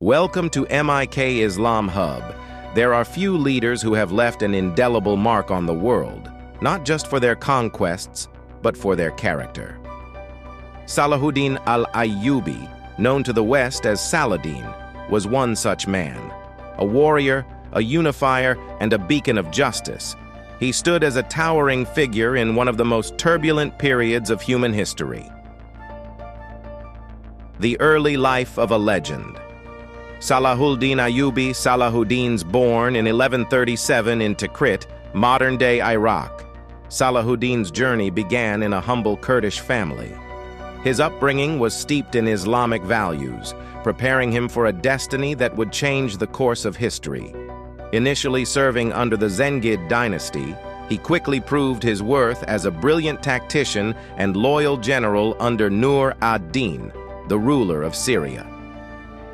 Welcome to MIK Islam Hub. There are few leaders who have left an indelible mark on the world, not just for their conquests, but for their character. Salahuddin Al-Ayyubi, known to the West as Saladin, was one such man. A warrior, a unifier, and a beacon of justice. He stood as a towering figure in one of the most turbulent periods of human history. The early life of a legend. Salahuddin Al-Ayyubi, Salahuddin's born in 1137 in Tikrit, modern-day Iraq. Salahuddin's journey began in a humble Kurdish family. His upbringing was steeped in Islamic values, preparing him for a destiny that would change the course of history. Initially serving under the Zengid Dynasty, he quickly proved his worth as a brilliant tactician and loyal general under Nur ad-Din, the ruler of Syria.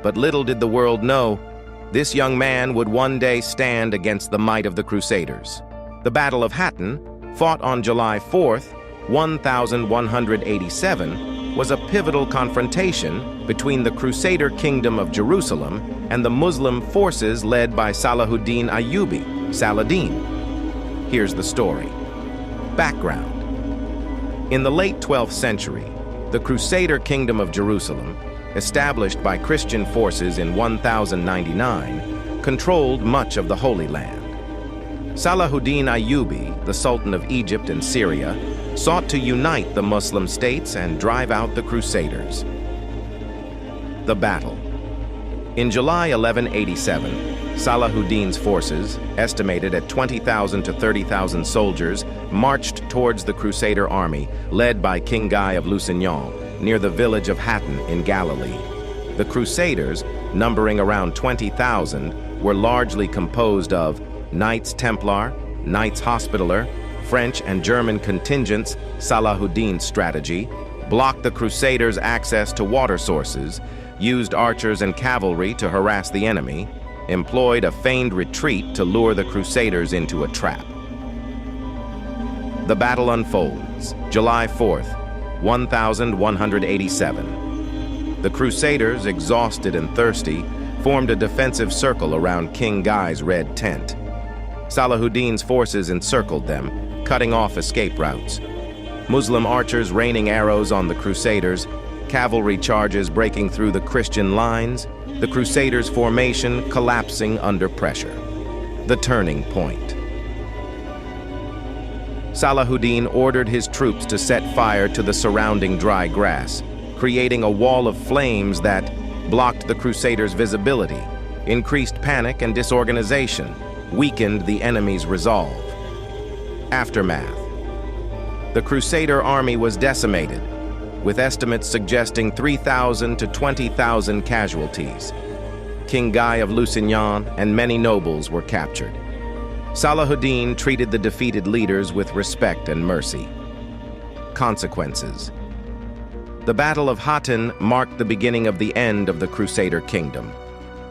But little did the world know, this young man would one day stand against the might of the Crusaders. The Battle of Hattin, fought on July 4th, 1187, was a pivotal confrontation between the Crusader kingdom of Jerusalem and the Muslim forces led by Salahuddin Al-Ayyubi, Saladin. Here's the story. Background. In the late 12th century, the Crusader kingdom of Jerusalem, established by Christian forces in 1099, controlled much of the Holy Land. Salahuddin Al-Ayyubi, the Sultan of Egypt and Syria, sought to unite the Muslim states and drive out the Crusaders. The battle. In July 1187, Salahuddin's forces, estimated at 20,000 to 30,000 soldiers, marched towards the Crusader army, led by King Guy of Lusignan, near the village of Hattin in Galilee. The Crusaders, numbering around 20,000, were largely composed of Knights Templar, Knights Hospitaller, French and German contingents. Salahuddin's strategy blocked the Crusaders' access to water sources, used archers and cavalry to harass the enemy, employed a feigned retreat to lure the Crusaders into a trap. The battle unfolds, July 4th, 1187. The Crusaders, exhausted and thirsty, formed a defensive circle around King Guy's red tent. Salahuddin's forces encircled them, cutting off escape routes. Muslim archers raining arrows on the Crusaders, cavalry charges breaking through the Christian lines, the Crusaders' formation collapsing under pressure. The turning point. Salahuddin ordered his troops to set fire to the surrounding dry grass, creating a wall of flames that blocked the Crusaders' visibility, increased panic and disorganization, weakened the enemy's resolve. Aftermath. The Crusader army was decimated, with estimates suggesting 3,000 to 20,000 casualties. King Guy of Lusignan and many nobles were captured. Salahuddin treated the defeated leaders with respect and mercy. Consequences. The Battle of Hattin marked the beginning of the end of the Crusader kingdom.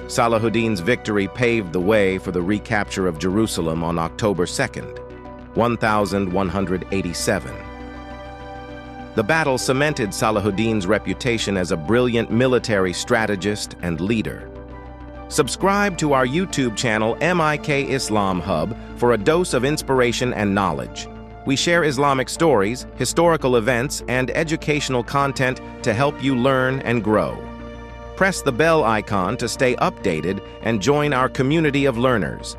Salahuddin's victory paved the way for the recapture of Jerusalem on October 2nd, 1187. The battle cemented Salahuddin's reputation as a brilliant military strategist and leader. Subscribe to our YouTube channel MIK Islam Hub for a dose of inspiration and knowledge. We share Islamic stories, historical events, and educational content to help you learn and grow. Press the bell icon to stay updated and join our community of learners.